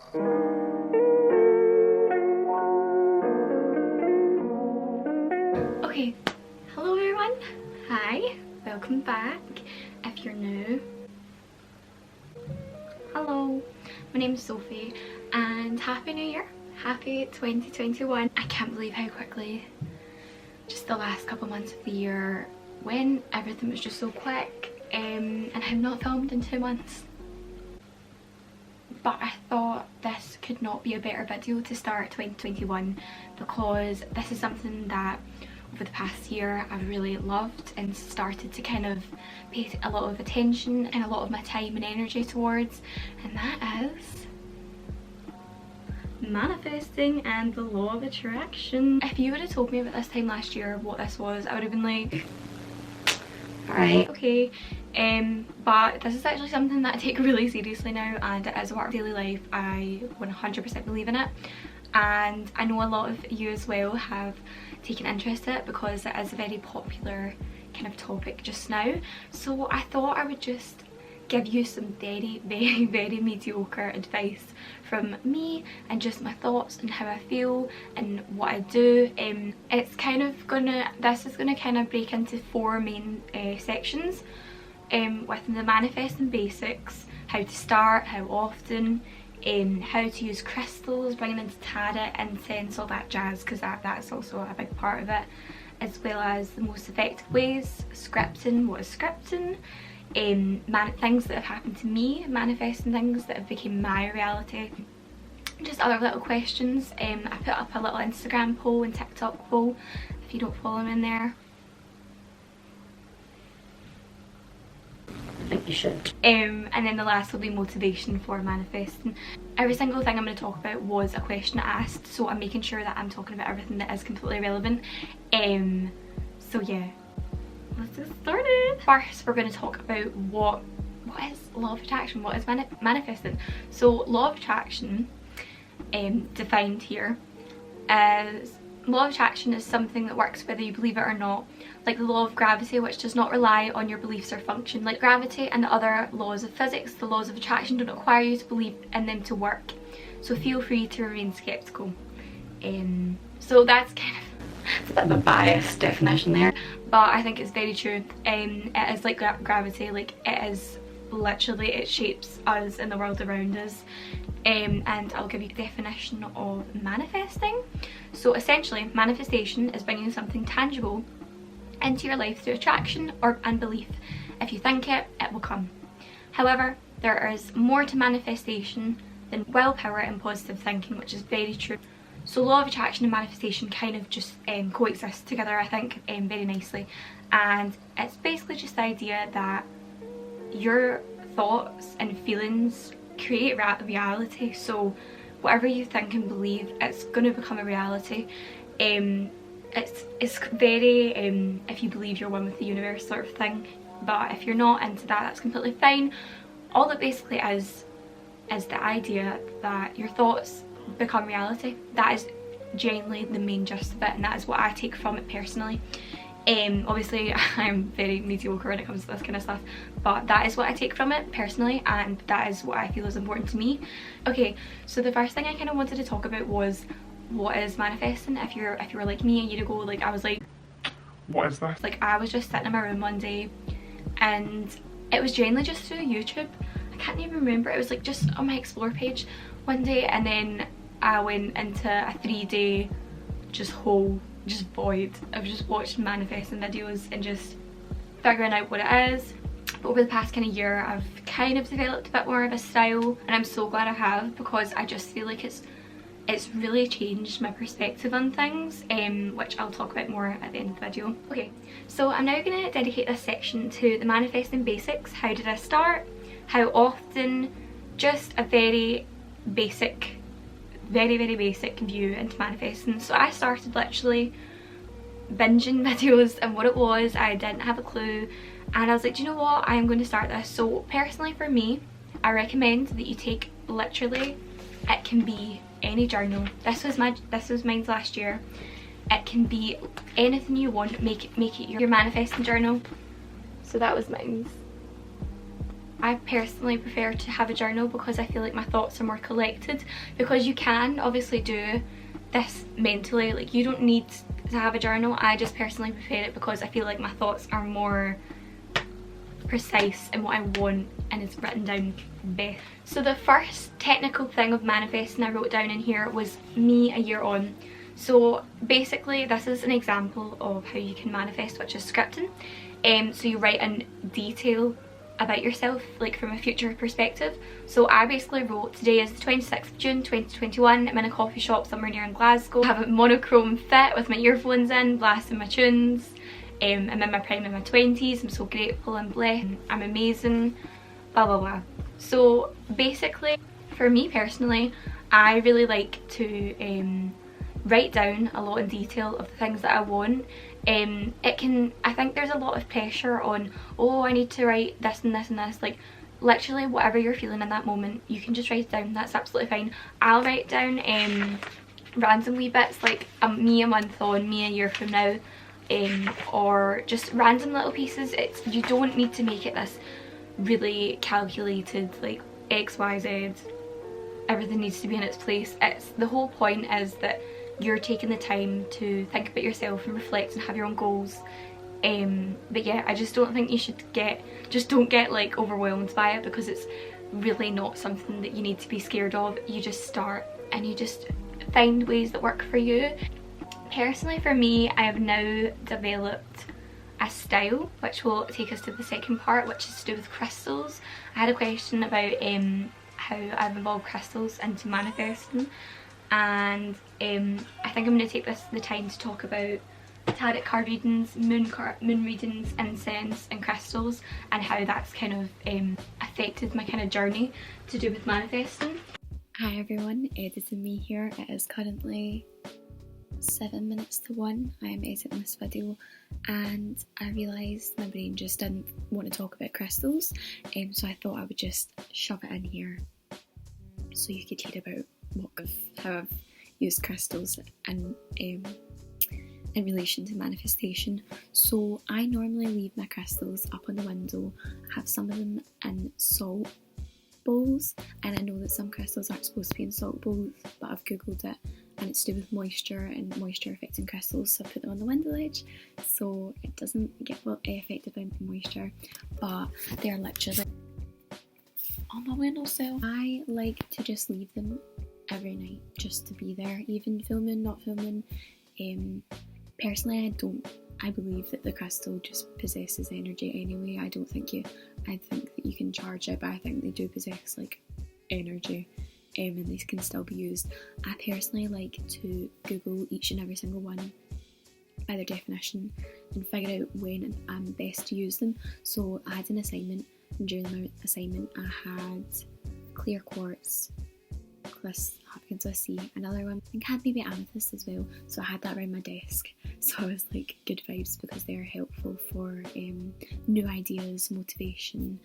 Okay, hello everyone. Hi, welcome back if you're new. Hello, my name is Sophie and Happy New Year. Happy 2021. I can't believe how quickly just the last couple months of the year went. Everything was just so quick, and I've not filmed in 2 months. But I thought this could not be a better video to start 2021 because this is something that over the past year I've really loved and started to kind of pay a lot of attention and a lot of my time and energy towards, and that is manifesting and the law of attraction. If you would have told me about this time last year what this was, I would have been like, alright, okay. But this is actually something that I take really seriously now, and it is a part of daily life. I 100% believe in it, and I know a lot of you as well have taken interest in it because it is a very popular kind of topic just now. So I thought I would just give you some very mediocre advice from me and just my thoughts and how I feel and what I do. This is gonna kind of break into 4 main sections, with the manifesting basics, how to start, how often, how to use crystals, bringing into tarot, incense, all that jazz, because that's also a big part of it, as well as the most effective ways, scripting, what is scripting, things that have happened to me, manifesting things that have become my reality, just other little questions. I put up a little Instagram poll and TikTok poll if you don't follow me in there. I think you should. And then the last will be motivation for manifesting. Every single thing I'm going to talk about was a question asked, so I'm making sure that I'm talking about everything that is completely relevant. So yeah, let's get started. First, we're going to talk about what is law of attraction, what is manifesting. So law of attraction, defined here, as law of attraction is something that works whether you believe it or not, like the law of gravity, which does not rely on your beliefs or function. Like gravity and the other laws of physics, the laws of attraction don't require you to believe in them to work, so feel free to remain skeptical. So that's kind of it's a bit of a biased definition there, but I think it's very true. It is like gravity, like it is literally, it shapes us and the world around us. And I'll give you a definition of manifesting. So essentially, manifestation is bringing something tangible into your life through attraction and belief. If you think it, it will come. However, there is more to manifestation than willpower and positive thinking, which is very true. So law of attraction and manifestation kind of just coexist together, I think, very nicely. And it's basically just the idea that your thoughts and feelings create reality. So whatever you think and believe, it's going to become a reality. It's very if you believe you're one with the universe sort of thing, but if you're not into that, that's completely fine. All it basically is the idea that your thoughts become reality. That is genuinely the main gist of it, and that is what I take from it personally. Obviously I'm very mediocre when it comes to this kind of stuff, but that is what I take from it personally, and that is what I feel is important to me. Okay, so the first thing I kind of wanted to talk about was what is manifesting. If you were like me a year ago, like I was like, what is this? Like I was just sitting in my room one day, and it was generally just through YouTube. I can't even remember, it was like just on my explore page one day, and then I went into a 3-day just void of just watching manifesting videos and just figuring out what it is. But over the past kind of year, I've kind of developed a bit more of a style, and I'm so glad I have, because I just feel like it's really changed my perspective on things, which I'll talk about more at the end of the video. Okay, so I'm now going to dedicate this section to the manifesting basics. How did I start? How often? Just a very basic view into manifesting. So I started literally binging videos, and what it was, I didn't have a clue, and I was like, do you know what, I'm going to start this. So personally for me, I recommend that you take literally, it can be any journal. This was mine last year. It can be anything you want. Make it your manifesting journal. So that was mine. I personally prefer to have a journal because I feel like my thoughts are more collected, because you can obviously do this mentally, like you don't need to have a journal. I just personally prefer it because I feel like my thoughts are more precise in what I want and it's written down best. So the first technical thing of manifesting I wrote down in here was me a year on. So basically this is an example of how you can manifest, which is scripting. So you write in detail about yourself, like from a future perspective. So I basically wrote, today is the 26th of June 2021, I'm in a coffee shop somewhere near in Glasgow, I have a monochrome fit with my earphones in, blasting my tunes. I'm in my prime in my 20s, I'm so grateful and blessed, I'm amazing, blah blah blah. So basically, for me personally, I really like to write down a lot in detail of the things that I want. I think there's a lot of pressure on, oh I need to write this and this and this, like literally whatever you're feeling in that moment you can just write it down, that's absolutely fine. I'll write down random wee bits like me a month on, me a year from now, or just random little pieces. You don't need to make it this really calculated like XYZ, everything needs to be in its place. The whole point is that you're taking the time to think about yourself and reflect and have your own goals. But yeah, I just don't think you should don't get like overwhelmed by it, because it's really not something that you need to be scared of. You just start and you just find ways that work for you. Personally for me, I have now developed a style which will take us to the second part, which is to do with crystals. I had a question about how I've involved crystals into manifesting, and I think I'm going to take the time to talk about tarot card readings, moon readings, incense and crystals, and how that's kind of affected my kind of journey to do with manifesting. Hi everyone, it is me here. It is currently 7 minutes to 1. I am editing this video and I realised my brain just didn't want to talk about crystals, so I thought I would just shove it in here so you could hear about how I've used crystals and in relation to manifestation. So I normally leave my crystals up on the window. I have some of them in salt bowls, and I know that some crystals aren't supposed to be in salt bowls, but I've googled it and it's to do with moisture and moisture affecting crystals, so I put them on the window ledge so it doesn't get affected by moisture, but they're literally on my windowsill. I like to just leave them every night just to be there, even filming, not filming. Personally, I believe that the crystal just possesses energy anyway. I think that you can charge it, but I think they do possess like energy, and these can still be used. I personally like to Google each and every single one by their definition and figure out when I'm best to use them. So I had an assignment, and during my assignment I had clear quartz, Hopkins Whisky, another one, I think I had maybe amethyst as well, so I had that around my desk. So I was like, good vibes, because they're helpful for new ideas, motivation,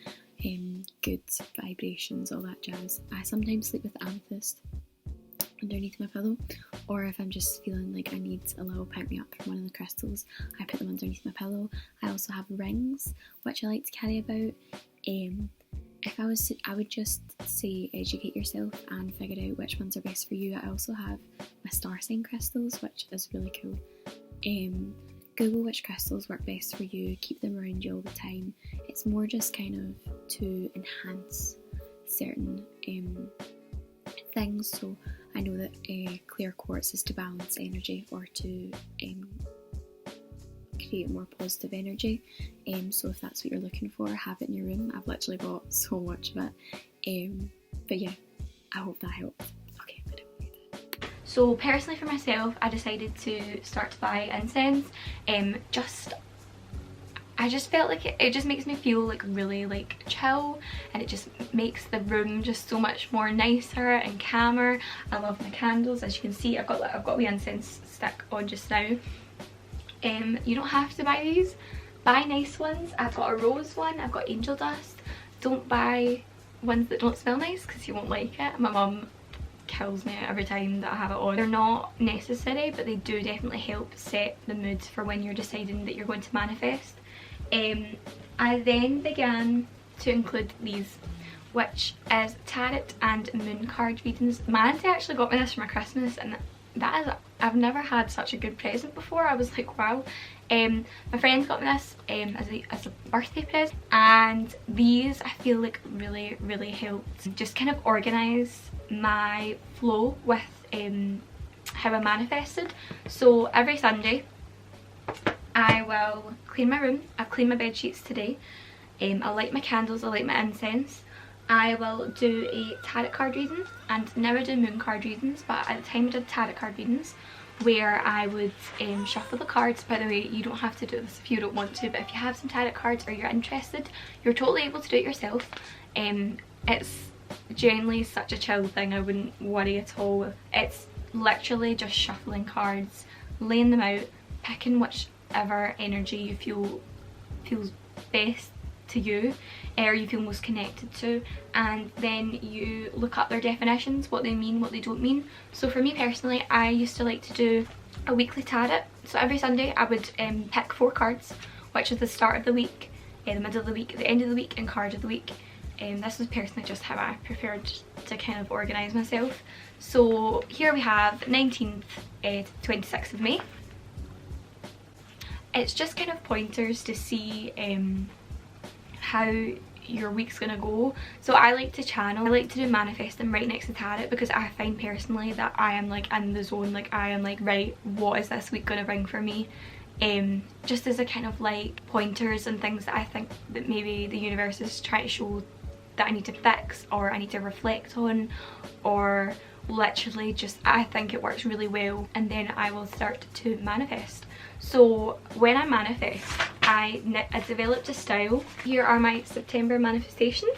good vibrations, all that jazz. I sometimes sleep with amethyst underneath my pillow, or if I'm just feeling like I need a little pick me up from one of the crystals, I put them underneath my pillow. I also have rings which I like to carry about. If I would just say educate yourself and figure out which ones are best for you. I also have my star sign crystals, which is really cool. Google which crystals work best for you, keep them around you all the time. It's more just kind of to enhance certain things. So I know that clear quartz is to balance energy, or to create more positive energy. So if that's what you're looking for, have it in your room. I've literally bought so much of it. But yeah, I hope that helped. Okay, I don't need it. So personally for myself, I decided to start to buy incense. I just felt like it just makes me feel like really like chill, and it just makes the room just so much more nicer and calmer. I love my candles. As you can see, I've got a wee incense stick on just now. You don't have to buy these. Buy nice ones. I've got a rose one, I've got angel dust. Don't buy ones that don't smell nice, because you won't like it. My mum kills me every time that I have it on. They're not necessary, but they do definitely help set the mood for when you're deciding that you're going to manifest. I then began to include these, which is tarot and moon card readings. My auntie actually got me this for my Christmas, and that is, I've never had such a good present before. I was like, wow. My friend got me this as a birthday present, and these I feel like really helped just kind of organise my flow with how I manifested. So every Sunday I will clean my room. I've cleaned my bed sheets today. I'll light my candles, I'll light my incense. I will do a tarot card reading, and now I do moon card readings, but at the time I did tarot card readings where I would shuffle the cards. By the way, you don't have to do this if you don't want to, but if you have some tarot cards or you're interested, you're totally able to do it yourself. It's genuinely such a chill thing, I wouldn't worry at all. It's literally just shuffling cards, laying them out, picking whichever energy you feel feels best to you, or you feel most connected to, and then you look up their definitions, what they mean, what they don't mean. So for me personally, I used to like to do a weekly tarot. So every Sunday I would pick 4 cards, which is the start of the week, the middle of the week, the end of the week, and card of the week. This was personally just how I preferred to kind of organise myself. So here we have 19th to 26th of May. It's just kind of pointers to see how your week's gonna go. So I like to channel, I like to do manifesting right next to tarot, because I find personally that I am like in the zone, like I am like, right, what is this week gonna bring for me? Just as a kind of like pointers and things that I think that maybe the universe is trying to show that I need to fix, or I need to reflect on, or literally just I think it works really well, and then I will start to manifest. So when I manifest, I developed a style. Here are my September manifestations.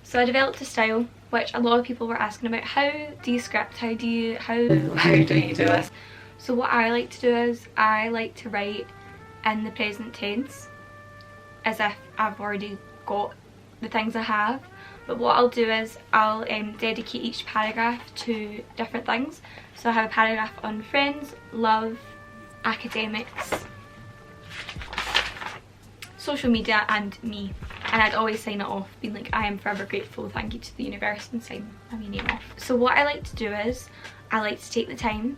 So I developed a style which a lot of people were asking about. How do you script? How do you do this? So what I like to do is I like to write in the present tense as if I've already got the things I have. But what I'll do is I'll dedicate each paragraph to different things. So I have a paragraph on friends, love, academics, social media, and me. And I'd always sign it off being like, I am forever grateful, thank you to the universe, and sign my wee name off. So what I like to do is I like to take the time.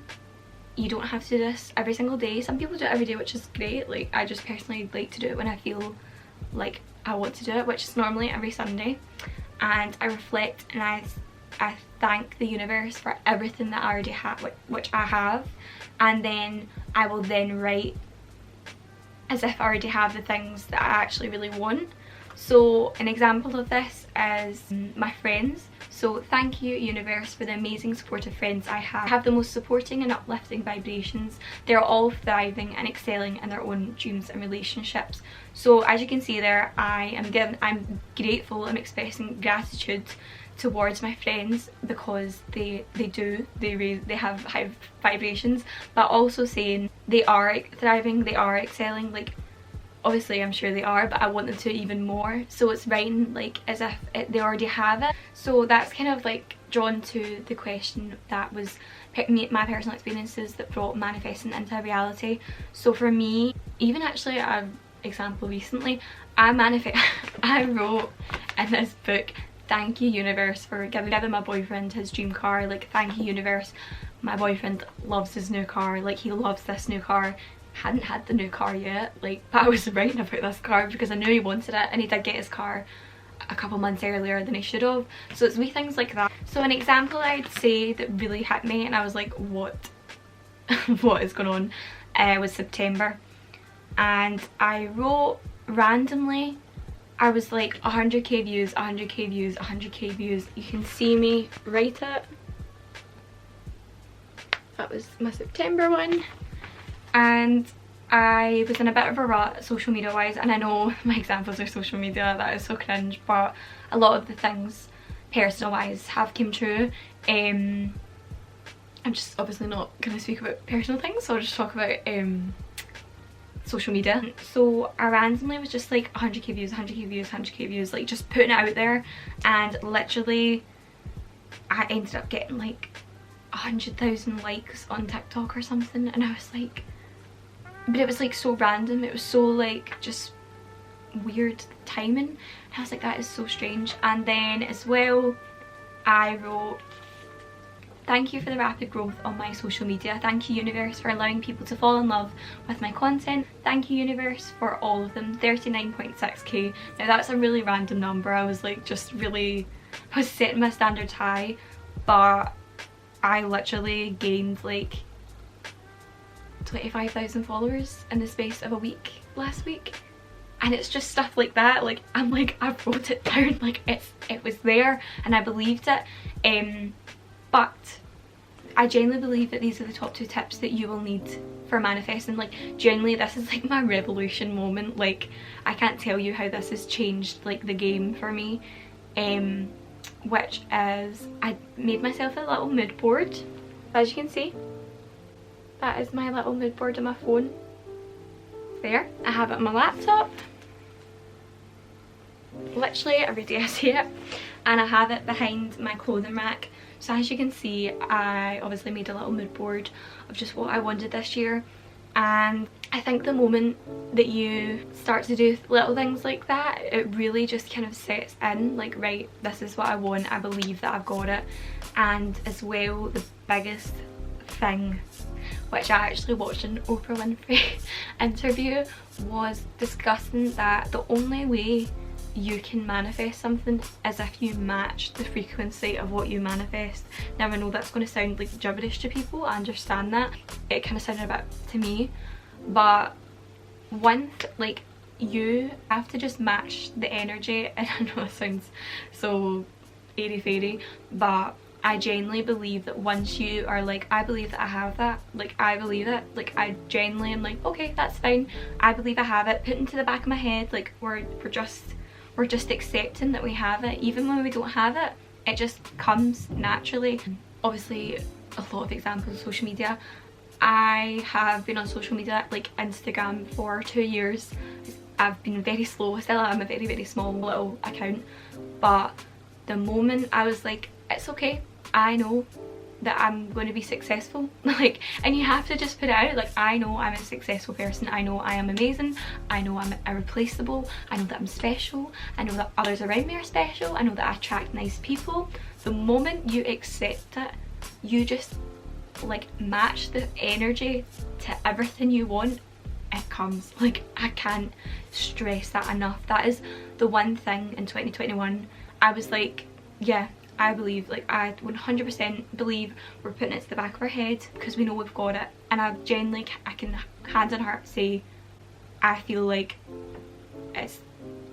You don't have to do this every single day. Some people do it every day, which is great. Like, I just personally like to do it when I feel like I want to do it, which is normally every Sunday. And I reflect and I thank the universe for everything that I already have, which I have, and then I will then write as if I already have the things that I actually really want. So an example of this is my friends. So thank you universe for the amazing supportive friends I have. I have the most supporting and uplifting vibrations. They're all thriving and excelling in their own dreams and relationships. So as you can see there, I'm grateful, I'm expressing gratitude towards my friends because they have high vibrations, but also saying they are thriving, they are excelling. Like, obviously I'm sure they are, but I want them to even more. So it's writing like as if they already have it. So that's kind of like drawn to the question that was my personal experiences that brought manifesting into reality. So for me, even actually an example recently, I wrote in this book, thank you universe for giving my boyfriend his dream car. Like, thank you universe, my boyfriend loves his new car, like he loves this new car. Hadn't had the new car yet, like, but I was writing about this car because I knew he wanted it, and he did get his car a couple months earlier than he should have. So it's wee things like that. So an example I'd say that really hit me and I was like, what what is going on, was September. And I wrote randomly, I was like 100k views, 100k views, 100k views. You can see me write it. That was my September one. And I was in a bit of a rut social media wise, and I know my examples are social media, that is so cringe, but a lot of the things personal wise have came true. I'm just obviously not going to speak about personal things, so I'll just talk about social media. So I randomly was just like 100k views, 100k views, 100k views, like just putting it out there, and literally I ended up getting like 100,000 likes on TikTok or something, and I was like, but it was like so random, it was so like just weird timing. And I was like, that is so strange. And then as well, I wrote, thank you for the rapid growth on my social media. Thank you, universe, for allowing people to fall in love with my content. Thank you, universe, for all of them. 39.6k. Now that's a really random number. I was like just really, I was setting my standards high, but I literally gained like 25,000 followers in the space of a week last week. And it's just stuff like that, like I'm like, I wrote it down, like it was there and I believed it. But I genuinely believe that these are the top 2 tips that you will need for manifesting. Like genuinely, this is like my revolution moment. Like I can't tell you how this has changed like the game for me. Which is, I made myself a little mood board. As you can see, that is my little mood board on my phone. There, I have it on my laptop. Literally every day I see it. And I have it behind my clothing rack. So as you can see, I obviously made a little mood board of just what I wanted this year. And I think the moment that you start to do little things like that, it really just kind of sets in, like, right, this is what I want, I believe that I've got it. And as well, the biggest thing, which I actually watched an Oprah Winfrey interview, was discussing that the only way you can manifest something is if you match the frequency of what you manifest. Now I know that's going to sound like gibberish to people, I understand that. It kind of sounded a bit to me, but like you have to just match the energy. And I know it sounds so airy fairy, but I genuinely believe that once you are like, I believe that I have that, like I believe it, like I genuinely am like, okay, that's fine, I believe I have it, put into the back of my head, like we're just accepting that we have it. Even when we don't have it, it just comes naturally. Obviously, a lot of examples of social media. I have been on social media, like Instagram, for 2 years. I've been very slow, still I'm a very, very small little account. But the moment I was like, it's okay, I know that I'm going to be successful, like, and you have to just put it out, like, I know I'm a successful person, I know I am amazing, I know I'm irreplaceable, I know that I'm special, I know that others around me are special, I know that I attract nice people. The moment you accept it, you just like match the energy to everything you want, it comes. Like, I can't stress that enough. That is the one thing in 2021 I was like, yeah, I believe, like I 100% believe we're putting it to the back of our head because we know we've got it. And I genuinely, I can hand on heart say, I feel like it's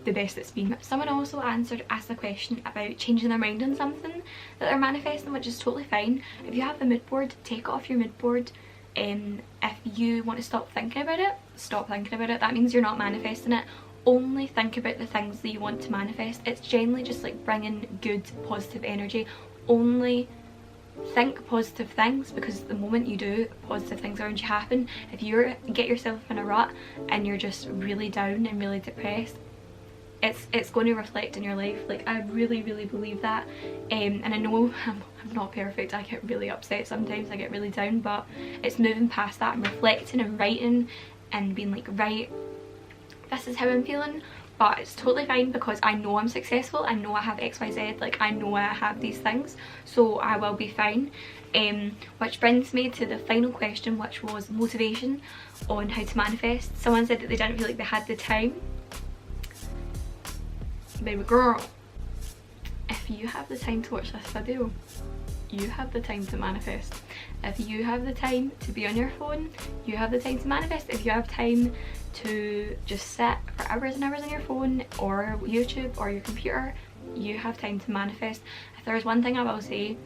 the best it's been. Someone also asked a question about changing their mind on something that they're manifesting, which is totally fine. If you have the mood board, take it off your mood board. If you want to stop thinking about it, stop thinking about it. That means you're not manifesting it. Only think about the things that you want to manifest. It's generally just like bringing good positive energy. Only think positive things, because the moment you do, positive things around you happen. If you get yourself in a rut and you're just really down and really depressed, it's going to reflect in your life. Like, I really, really believe that. And I know I'm not perfect, I get really upset sometimes, I get really down, but it's moving past that and reflecting and writing and being like, right, this is how I'm feeling, but it's totally fine because I know I'm successful, I know I have XYZ, like I know I have these things, so I will be fine. Which brings me to the final question, which was motivation on how to manifest. Someone said that they didn't feel like they had the time. Baby girl, if you have the time to watch this video, you have the time to manifest. If you have the time to be on your phone, you have the time to manifest. If you have time to just sit for hours and hours on your phone or YouTube or your computer, you have time to manifest. If there's one thing I will say,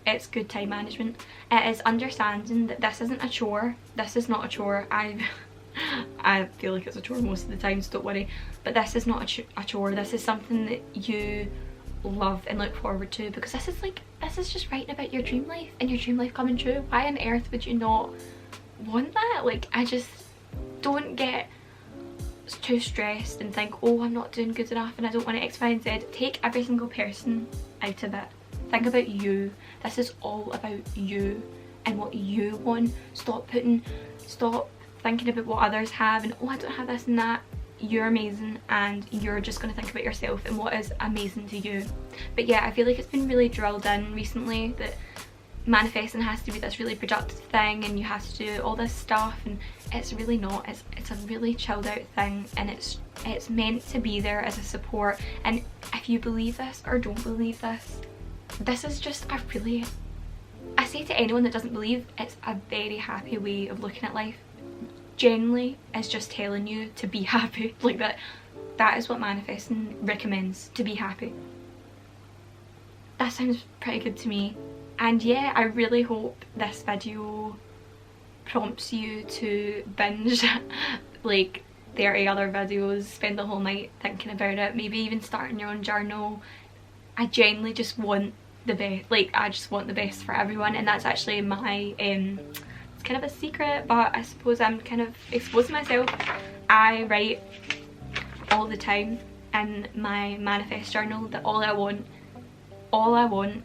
it's good time management. It is understanding that this isn't a chore. This is not a chore. I feel like it's a chore most of the time, so don't worry, but this is not a chore. This is something that you love and look forward to, because this is just writing about your dream life and your dream life coming true. Why on earth would you not want that? Like, I just don't get too stressed and think, oh, I'm not doing good enough and I don't want to X, Y and Z. Take every single person out of it. Think about you. This is all about you and what you want. Stop thinking about what others have and, oh, I don't have this and that. you're amazing and you're just going to think about yourself and what is amazing to you. But yeah, I feel like it's been really drilled in recently that manifesting has to be this really productive thing and you have to do all this stuff, and it's really not. It's a really chilled out thing, and it's meant to be there as a support. And if you believe this or don't believe this, this is just a really, I say to anyone that doesn't believe, it's a very happy way of looking at life. Generally, it's just telling you to be happy. Like that is what manifesting recommends, to be happy. That sounds pretty good to me. And yeah, I really hope this video prompts you to binge like 30 other videos, spend the whole night thinking about it, maybe even starting your own journal. I genuinely just want the best, like I just want the best for everyone, and that's actually my it's kind of a secret, but I suppose I'm kind of exposing myself. I write all the time in my manifest journal that all I want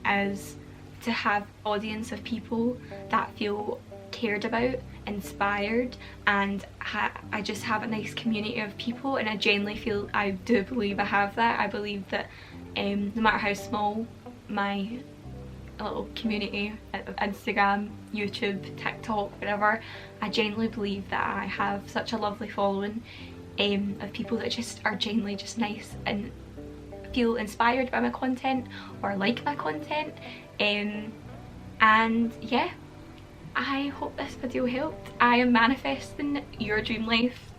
is to have an audience of people that feel cared about, inspired, and I just have a nice community of people, and I genuinely feel, I do believe I have that. I believe that no matter how small my little community of Instagram, YouTube, TikTok, whatever, I genuinely believe that I have such a lovely following of people that just are genuinely just nice and feel inspired by my content or like my content. And yeah, I hope this video helped. I am manifesting your dream life,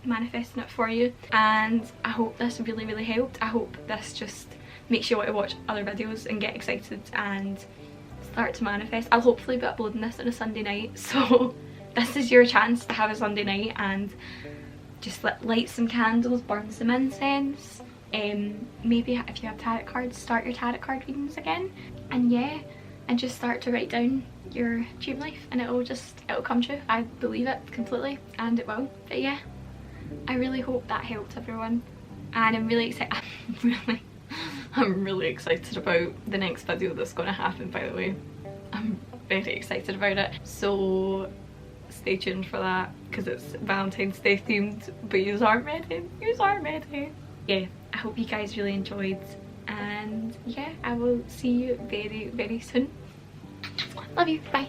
manifesting it for you, and I hope this really helped. I hope this just makes you want to watch other videos and get excited and start to manifest. I'll hopefully be uploading this on a Sunday night, so this is your chance to have a Sunday night and just light some candles, burn some incense. Maybe if you have tarot cards, start your tarot card readings again, and yeah, and just start to write down your dream life, and it'll come true. I believe it completely, and it will. But yeah, I really hope that helped everyone, and I'm really excited. I'm really excited about the next video that's going to happen, by the way. I'm very excited about it, so stay tuned for that, because it's Valentine's Day themed, but yous aren't ready. Yeah, I hope you guys really enjoyed, and yeah, I will see you very soon. Love you, bye.